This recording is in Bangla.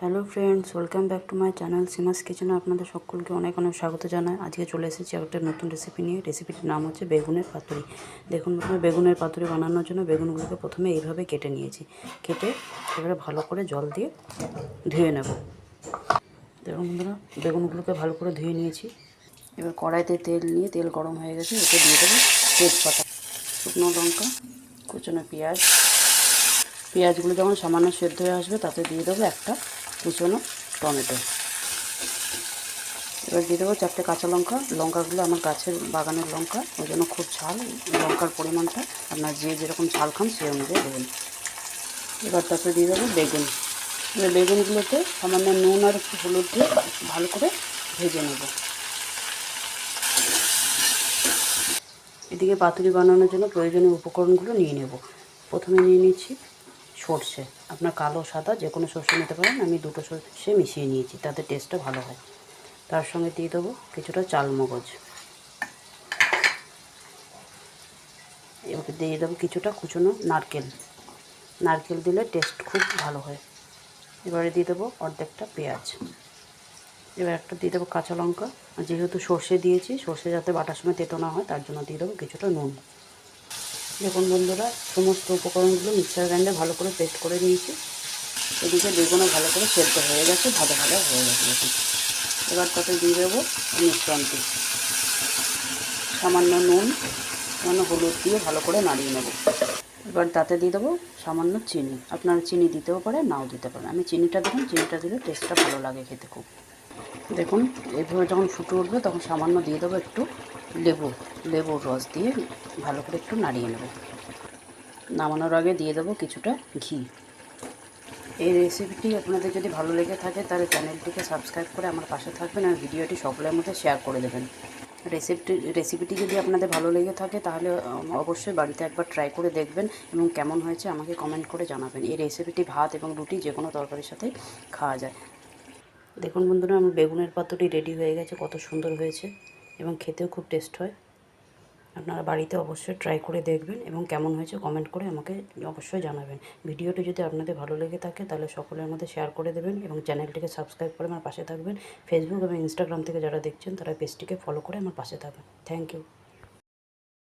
Hello friends, welcome back to my channel Seema's কিচেনে আপনাদের সকলকে অনেক অনেক স্বাগত জানাই। আজকে চলে এসেছি একটা নতুন রেসিপি নিয়ে। রেসিপিটির নাম হচ্ছে বেগুনের পাতুরি। দেখুন, প্রথমে বেগুনের পাতুরি বানানোর জন্য বেগুনগুলোকে প্রথমে এইভাবে কেটে নিয়েছি। কেটে এবারে ভালো করে জল দিয়ে ধুয়ে নেব। দেখুন বন্ধুরা, বেগুনগুলোকে ভালো করে ধুয়ে নিয়েছি। এবার কড়াইতে তেল নিয়ে তেল গরম হয়ে গেছে, এতে দিয়ে দেবো তেজপাতা, শুকনো লঙ্কা, কুচনো পেঁয়াজগুলো যখন সামান্য সেদ্ধ হয়ে আসবে তাতে দিয়ে দেবো একটা কুচনো টমেটো। এবার দিয়ে দেবো 4টে কাঁচা লঙ্কা। লঙ্কাগুলো আমার গাছের বাগানের লঙ্কা, ওই জন্য খুব ঝাল। লঙ্কার পরিমাণটা আপনার যে যেরকম ঝাল খান সেই অনুযায়ী দেবেন। এবার তাতে দিয়ে দেবো বেগুন। এবার বেগুনগুলোতে সামান্য নুন আর একটু হলুদ দিয়ে ভালো করে ভেজে নেব। এদিকে পাতুরি বানানোর জন্য প্রয়োজনীয় উপকরণগুলো নিয়ে নেব। প্রথমে নিয়ে নিচ্ছি সর্ষে। আপনার কালো সাদা যে কোনো সর্ষে নিতে পারেন। আমি দুটো সর্ষে মিশিয়ে নিয়েছি, তাতে টেস্টটা ভালো হয়। তার সঙ্গে দিয়ে দেবো কিছুটা চালমগজ। এবার দিয়ে দেবো কিছুটা কুচনো নারকেল দিলে টেস্ট খুব ভালো হয়। এবারে দিয়ে দেবো অর্ধেকটা পেঁয়াজ। এবার একটা দিয়ে দেবো কাঁচা লঙ্কা। যেহেতু সর্ষে দিয়েছি, সর্ষে যাতে বাটার সময় তেতো না হয় তার জন্য দিয়ে দেবো কিছুটা নুন। দেখুন বন্ধুরা, সমস্ত উপকরণগুলো মিক্সার গ্রাইন্ডে ভালো করে পেস্ট করে নিয়েছি। এদিকে বেগুনও ভালো করে সেদ্ধ হয়ে গেছে, ভাজা হয়ে গেছে দেখুন। এবার তাতে দিয়ে দেবো মিশ্রণটি, সামান্য নুন, সামান্য হলুদ দিয়ে ভালো করে নাড়িয়ে নেব। এবার তাতে দিয়ে দেবো সামান্য চিনি। আপনারা চিনি দিতেও পারেন, নাও দিতে পারেন। আমি চিনিটা দিলাম, চিনিটা দিলে টেস্টটা ভালো লাগে খেতে খুব। দেখুন, এভাবে যখন ফুটে উঠবে তখন সামান্য দিয়ে দেবো একটু লেবুর রস দিয়ে ভালো করে একটু নাড়িয়ে নেব। নামানোর আগে দিয়ে দেবো কিছুটা ঘি। এই রেসিপিটি আপনাদের যদি ভালো লেগে থাকে তাহলে চ্যানেলটিকে সাবস্ক্রাইব করে আমার পাশে থাকবেন আর ভিডিওটি সকলের মধ্যে শেয়ার করে দেবেন। রেসিপিটি যদি আপনাদের ভালো লেগে থাকে তাহলে অবশ্যই বাড়িতে একবার ট্রাই করে দেখবেন এবং কেমন হয়েছে আমাকে কমেন্ট করে জানাবেন। এই রেসিপিটি ভাত এবং রুটি যে কোনো তরকারির সাথেই খাওয়া যায়। দেখুন বন্ধুরা, আমার বেগুনের পাতুরি রেডি হয়ে গেছে। কত সুন্দর হয়েছে এবং খেতেও খুব টেস্ট হয়। আপনারা বাড়িতে অবশ্যই ট্রাই করে দেখবেন এবং কেমন হয়েছে কমেন্ট করে আমাকে অবশ্যই জানাবেন। ভিডিওটি যদি আপনাদের ভালো লেগে থাকে তাহলে সকলের মধ্যে শেয়ার করে দেবেন এবং চ্যানেলটিকে সাবস্ক্রাইব করে আমার পাশে থাকবেন। ফেসবুক এবং ইনস্টাগ্রাম থেকে যারা দেখছেন তারা পেজটিকে ফলো করে আমার পাশে থাকবেন। Thank you.